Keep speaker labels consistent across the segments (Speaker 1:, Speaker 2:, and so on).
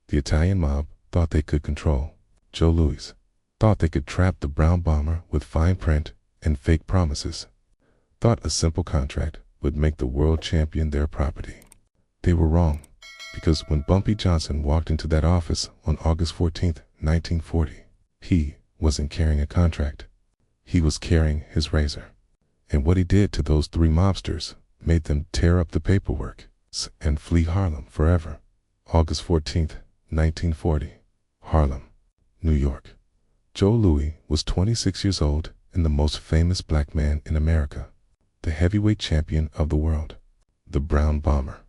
Speaker 1: The Italian mob thought they could control. Joe Louis thought they could trap the brown bomber with fine print and fake promises. Thought a simple contract would make the world champion their property. They were wrong, because when Bumpy Johnson walked into that office on August 14, 1940, he wasn't carrying a contract. He was carrying his razor. And what he did to those three mobsters made them tear up the paperwork and flee Harlem forever. August 14, 1940, Harlem, New York. Joe Louis was 26 years old and the most famous black man in America, the heavyweight champion of the world, the Brown Bomber,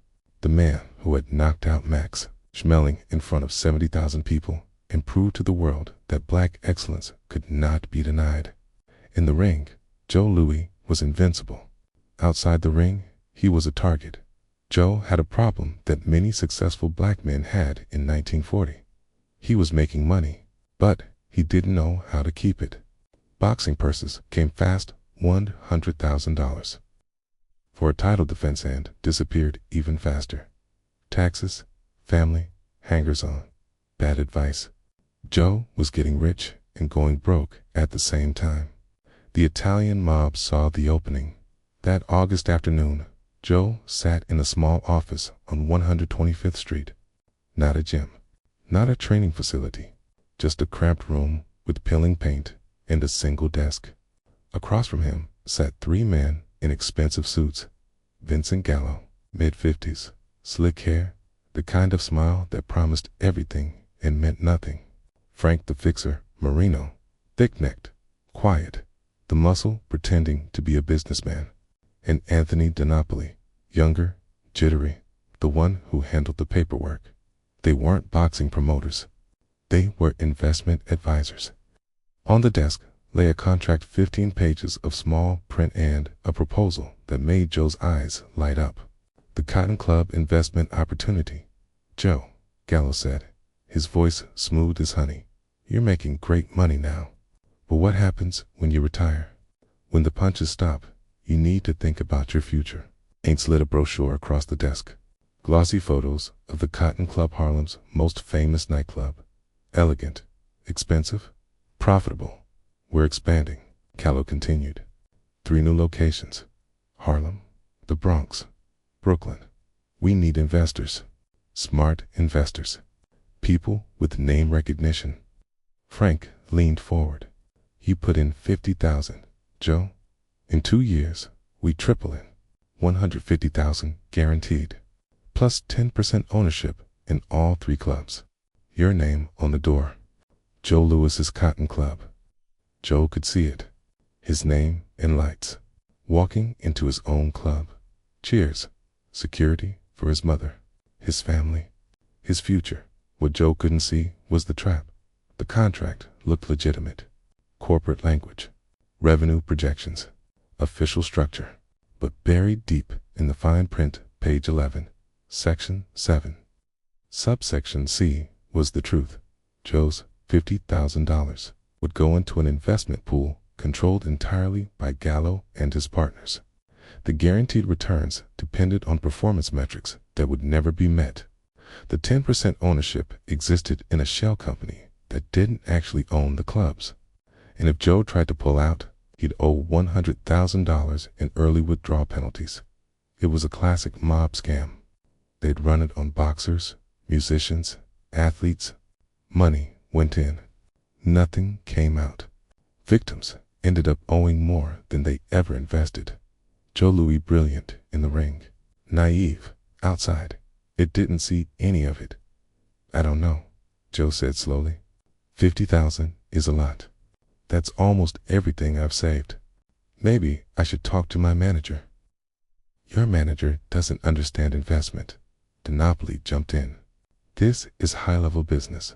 Speaker 1: the man who had knocked out Max Schmeling in front of 70,000 people and proved to the world that black excellence could not be denied. In the ring, Joe Louis was invincible. Outside the ring, he was a target. Joe had a problem that many successful black men had in 1940. He was making money, but he didn't know how to keep it. Boxing purses came fast, $100,000. For a title defense and disappeared even faster. Taxes, family, hangers-on, bad advice. Joe was getting rich and going broke at the same time. The Italian mob saw the opening. That August afternoon, Joe sat in a small office on 125th Street. Not a gym, not a training facility, just a cramped room with peeling paint and a single desk. Across from him sat three men in expensive suits. Vincent Gallo, mid-50s, slick hair, the kind of smile that promised everything and meant nothing. Frank the Fixer Marino, thick-necked, quiet, the muscle pretending to be a businessman. And Anthony DiNapoli, younger, jittery, the one who handled the paperwork. They weren't boxing promoters. They were investment advisors. On the desk lay a contract, 15 pages of small print and a proposal that made Joe's eyes light up. The Cotton Club investment opportunity. Joe, Gallo said, his voice smooth as honey. You're making great money now. But what happens when you retire? When the punches stop, you need to think about your future. Ain't slid a brochure across the desk. Glossy photos of the Cotton Club, Harlem's most famous nightclub. Elegant, expensive, profitable. We're expanding, Gallo continued. 3 new locations. Harlem, the Bronx, Brooklyn. We need investors. Smart investors. People with name recognition. Frank leaned forward. You put in 50,000, Joe. In 2 years, we triple it. 150,000 guaranteed. Plus 10% ownership in all 3 clubs. Your name on the door. Joe Louis's Cotton Club. Joe could see it. His name in lights. Walking into his own club. Cheers. Security for his mother, his family, his future. What Joe couldn't see was the trap. The contract looked legitimate. Corporate language. Revenue projections. Official structure, but buried deep in the fine print, page 11, section 7. Subsection C was the truth. Joe's $50,000 would go into an investment pool controlled entirely by Gallo and his partners. The guaranteed returns depended on performance metrics that would never be met. The 10% ownership existed in a shell company that didn't actually own the clubs. And if Joe tried to pull out, he'd owe $100,000 in early withdrawal penalties. It was a classic mob scam. They'd run it on boxers, musicians, athletes. Money went in. Nothing came out. Victims ended up owing more than they ever invested. Joe Louis brilliant in the ring. Naive outside. It didn't see any of it. I don't know, Joe said slowly. 50,000 is a lot. That's almost everything I've saved. Maybe I should talk to my manager. Your manager doesn't understand investment. DiNapoli jumped in. This is high-level business.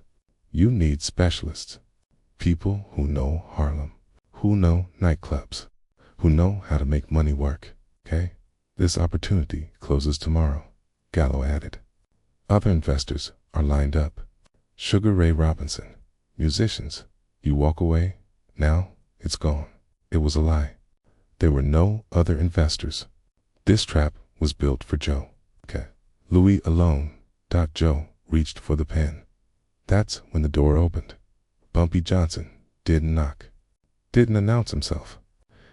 Speaker 1: You need specialists. People who know Harlem, who know nightclubs, who know how to make money work, okay? This opportunity closes tomorrow, Gallo added. Other investors are lined up. Sugar Ray Robinson, musicians. You walk away, now it's gone. It was a lie. There were no other investors. This trap was built for Joe, okay? Louis alone. Joe reached for the pen. That's when the door opened. Bumpy Johnson didn't knock, didn't announce himself.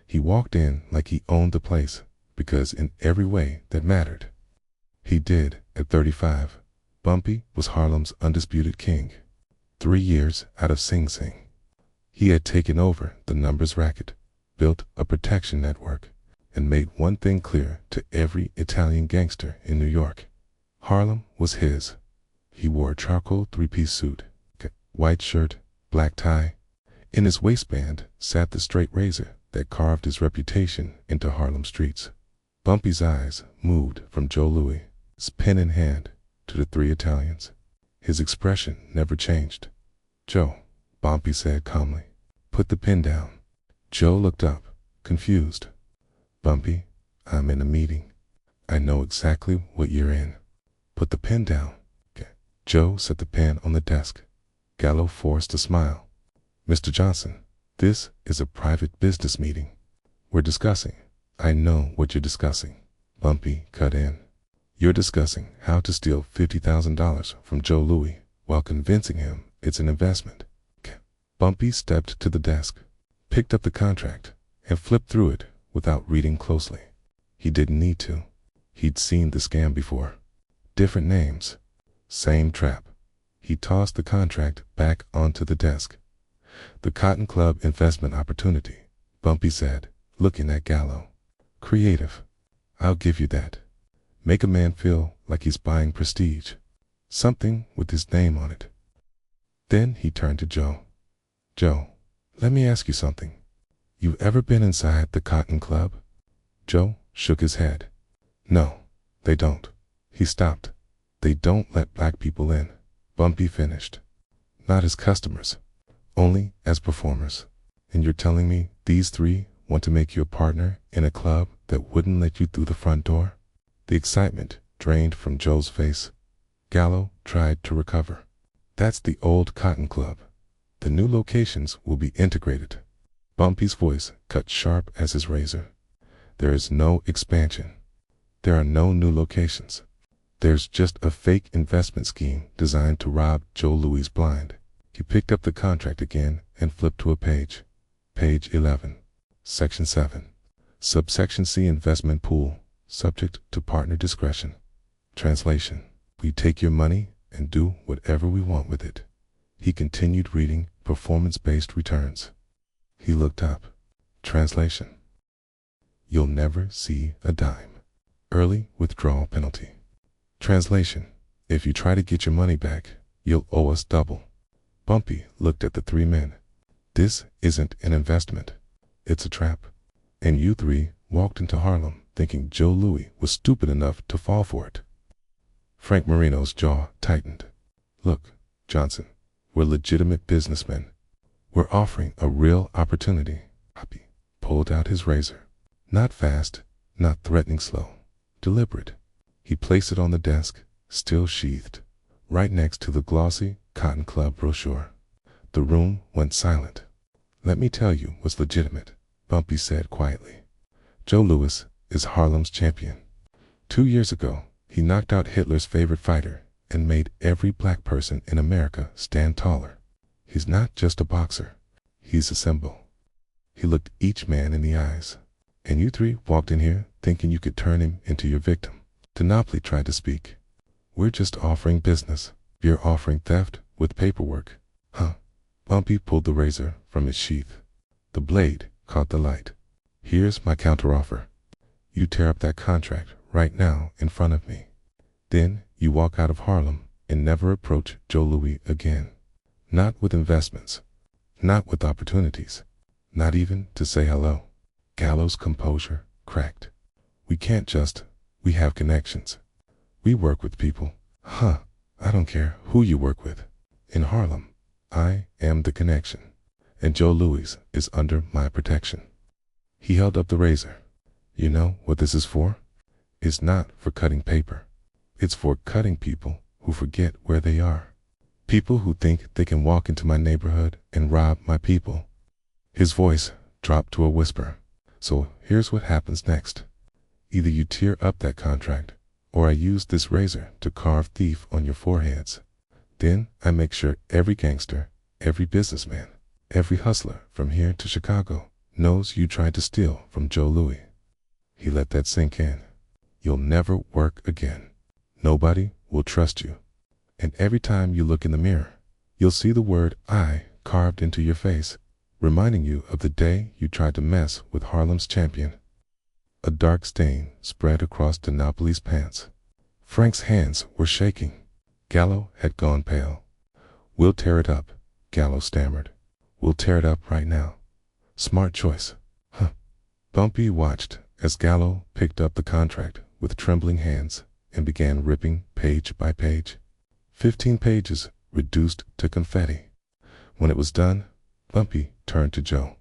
Speaker 1: He walked in like he owned the place, because in every way that mattered. He did. At 35, Bumpy was Harlem's undisputed king. 3 years out of Sing Sing. He had taken over the numbers racket, built a protection network, and made one thing clear to every Italian gangster in New York. Harlem was his. He wore a charcoal 3-piece suit, white shirt, black tie. In his waistband sat the straight razor that carved his reputation into Harlem streets. Bumpy's eyes moved from Joe Louis, his pen in hand, to the 3 Italians. His expression never changed. "Joe," Bumpy said calmly, "put the pen down." Joe looked up, confused. "Bumpy, I'm in a meeting. I know exactly what you're in. Put the pen down." Joe set the pen on the desk. Gallo forced a smile. "Mr. Johnson, this is a private business meeting. We're discussing—" "I know what you're discussing," Bumpy cut in. "You're discussing how to steal $50,000 from Joe Louis while convincing him it's an investment." Bumpy stepped to the desk, picked up the contract, and flipped through it without reading closely. He didn't need to. He'd seen the scam before. Different names, same trap. He tossed the contract back onto the desk. "The Cotton Club investment opportunity," Bumpy said, looking at Gallo. "Creative. I'll give you that. Make a man feel like he's buying prestige. Something with his name on it." Then he turned to Joe. "Joe, let me ask you something. You ever been inside the Cotton Club?" Joe shook his head. "No, they don't." He stopped. "They don't let black people in," Bumpy finished. "Not as customers, only as performers. And you're telling me these 3 want to make you a partner in a club that wouldn't let you through the front door?" The excitement drained from Joe's face. Gallo tried to recover. "That's the old Cotton Club. The new locations will be integrated." Bumpy's voice cut sharp as his razor. "There is no expansion. There are no new locations. There's just a fake investment scheme designed to rob Joe Louis blind." He picked up the contract again and flipped to a page. Page 11. Section 7. Subsection C, investment pool, subject to partner discretion. Translation: "We take your money and do whatever we want with it." He continued reading performance-based returns. He looked up. Translation: "You'll never see a dime. Early withdrawal penalty." Translation: "If you try to get your money back, you'll owe us double." Bumpy looked at the 3 men. "This isn't an investment. It's a trap. And you 3 walked into Harlem thinking Joe Louis was stupid enough to fall for it." Frank Marino's jaw tightened. "Look, Johnson, we're legitimate businessmen. We're offering a real opportunity." Bumpy pulled out his razor. Not fast, not threatening slow. Deliberate. He placed it on the desk, still sheathed, right next to the glossy Cotton Club brochure. The room went silent. "Let me tell you what's legitimate," Bumpy said quietly. "Joe Louis is Harlem's champion. 2 years ago, he knocked out Hitler's favorite fighter and made every black person in America stand taller. He's not just a boxer. He's a symbol." He looked each man in the eyes. "And you 3 walked in here thinking you could turn him into your victim." Denoply tried to speak. "We're just offering business. You're offering theft with paperwork." "Huh." Bumpy pulled the razor from his sheath. The blade caught the light. "Here's my counteroffer. You tear up that contract right now in front of me. Then you walk out of Harlem and never approach Joe Louis again. Not with investments. Not with opportunities. Not even to say hello." Gallo's composure cracked. "We can't just. We have connections. We work with people." "Huh. I don't care who you work with. In Harlem, I am the connection. And Joe Louis is under my protection." He held up the razor. "You know what this is for? It's not for cutting paper. It's for cutting people who forget where they are. People who think they can walk into my neighborhood and rob my people." His voice dropped to a whisper. "So here's what happens next. Either you tear up that contract, or I use this razor to carve thief on your foreheads. Then I make sure every gangster, every businessman, every hustler from here to Chicago knows you tried to steal from Joe Louis. He let that sink in. You'll never work again. Nobody will trust you. And every time you look in the mirror, you'll see the word I carved into your face, reminding you of the day you tried to mess with Harlem's champion. A dark stain spread across DiNapoli's pants. Frank's hands were shaking. Gallo had gone pale. "We'll tear it up," Gallo stammered. "We'll tear it up right now." "Smart choice." "Huh." Bumpy watched as Gallo picked up the contract with trembling hands and began ripping page by page. 15 pages reduced to confetti. When it was done, Bumpy turned to Joe.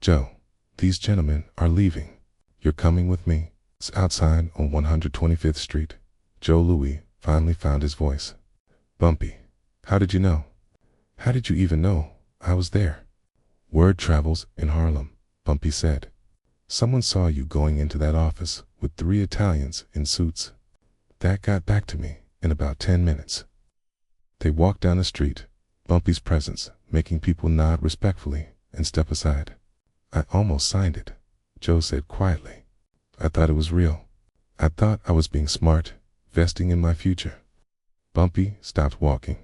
Speaker 1: "Joe, these gentlemen are leaving. You're coming with me." It's outside on 125th Street. Joe Louis finally found his voice. "Bumpy, how did you know? How did you even know I was there?" "Word travels in Harlem," Bumpy said. "Someone saw you going into that office with 3 Italians in suits. That got back to me in about 10 minutes. They walked down the street, Bumpy's presence making people nod respectfully and step aside. "I almost signed it," Joe said quietly. "I thought it was real. I thought I was being smart, vesting in my future." Bumpy stopped walking.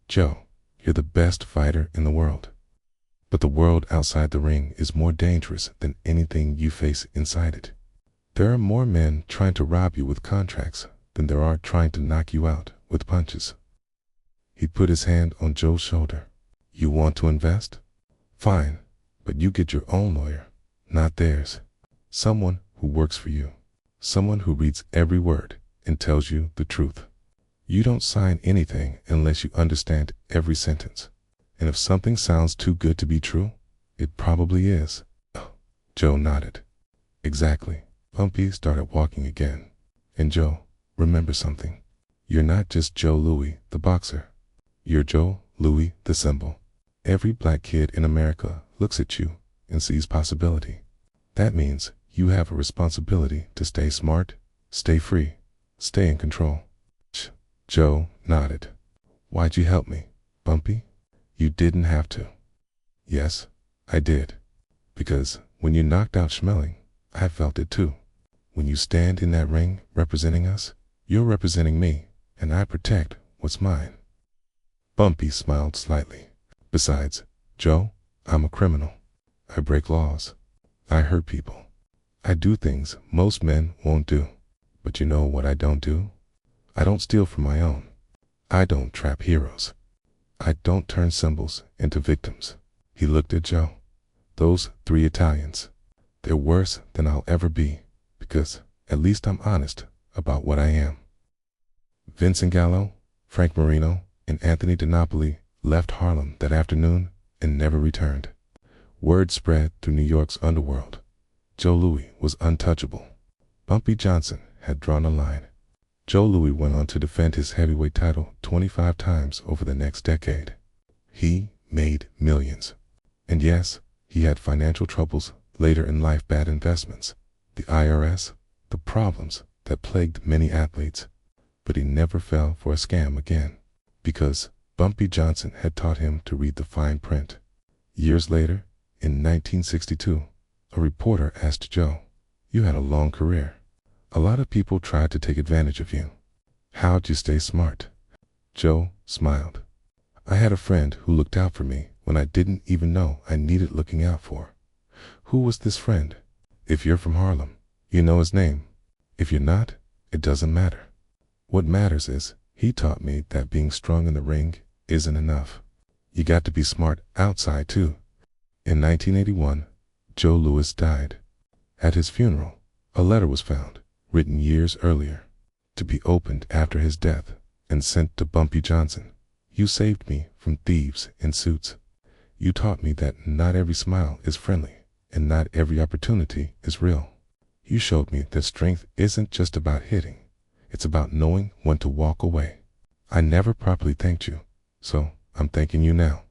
Speaker 1: "Joe, you're the best fighter in the world. But the world outside the ring is more dangerous than anything you face inside it. There are more men trying to rob you with contracts than there are trying to knock you out with punches." He put his hand on Joe's shoulder. "You want to invest? Fine, but you get your own lawyer, not theirs. Someone who works for you. Someone who reads every word and tells you the truth. You don't sign anything unless you understand every sentence. And if something sounds too good to be true, it probably is." Joe nodded. "Exactly." Bumpy started walking again. "And Joe, remember something. You're not just Joe Louis, the boxer. You're Joe Louis, the symbol. Every black kid in America looks at you and sees possibility. That means you have a responsibility to stay smart, stay free, stay in control." Joe nodded. "Why'd you help me, Bumpy?" "You didn't have to." "Yes, I did. Because when you knocked out Schmeling, I felt it too. When you stand in that ring representing us, you're representing me, and I protect what's mine." Bumpy smiled slightly. "Besides, Joe, I'm a criminal. I break laws. I hurt people. I do things most men won't do. But you know what I don't do? I don't steal from my own. I don't trap heroes. I don't turn symbols into victims." He looked at Joe. "Those 3 Italians, they're worse than I'll ever be, because at least I'm honest about what I am." Vincent Gallo, Frank Marino, and Anthony DiNapoli left Harlem that afternoon and never returned. Word spread through New York's underworld. Joe Louis was untouchable. Bumpy Johnson had drawn a line. Joe Louis went on to defend his heavyweight title 25 times over the next decade. He made millions. And yes, he had financial troubles later in life, bad investments, the IRS, the problems that plagued many athletes. But he never fell for a scam again, because Bumpy Johnson had taught him to read the fine print. Years later, in 1962, a reporter asked Joe, "You had a long career. A lot of people tried to take advantage of you. How'd you stay smart?" Joe smiled. "I had a friend who looked out for me when I didn't even know I needed looking out for." "Who was this friend?" "If you're from Harlem, you know his name. If you're not, it doesn't matter. What matters is he taught me that being strong in the ring isn't enough. You got to be smart outside too." In 1981, Joe Louis died. At his funeral, a letter was found, written years earlier, to be opened after his death and sent to Bumpy Johnson. "You saved me from thieves in suits. You taught me that not every smile is friendly and not every opportunity is real. You showed me that strength isn't just about hitting. It's about knowing when to walk away. I never properly thanked you, so I'm thanking you now.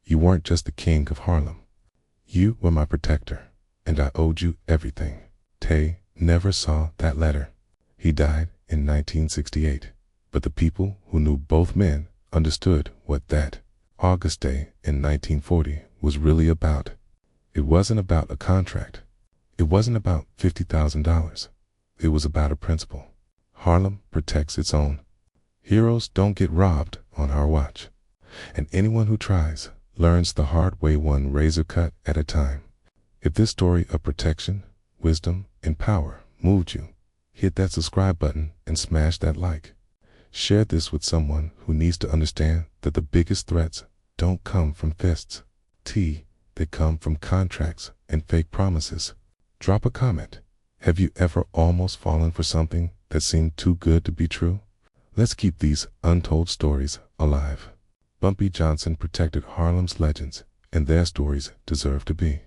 Speaker 1: You weren't just the king of Harlem. You were my protector, and I owed you everything." Tay never saw that letter. He died in 1968, but the people who knew both men understood what that August day in 1940 was really about. It wasn't about a contract. It wasn't about $50,000. It was about a principle. Harlem protects its own. Heroes don't get robbed on our watch. And anyone who tries learns the hard way, one razor cut at a time. If this story of protection, wisdom, and power moved you, hit that subscribe button and smash that like. Share this with someone who needs to understand that the biggest threats don't come from fists. They come from contracts and fake promises. Drop a comment. Have you ever almost fallen for something that seemed too good to be true? Let's keep these untold stories alive. Bumpy Johnson protected Harlem's legends, and their stories deserve to be.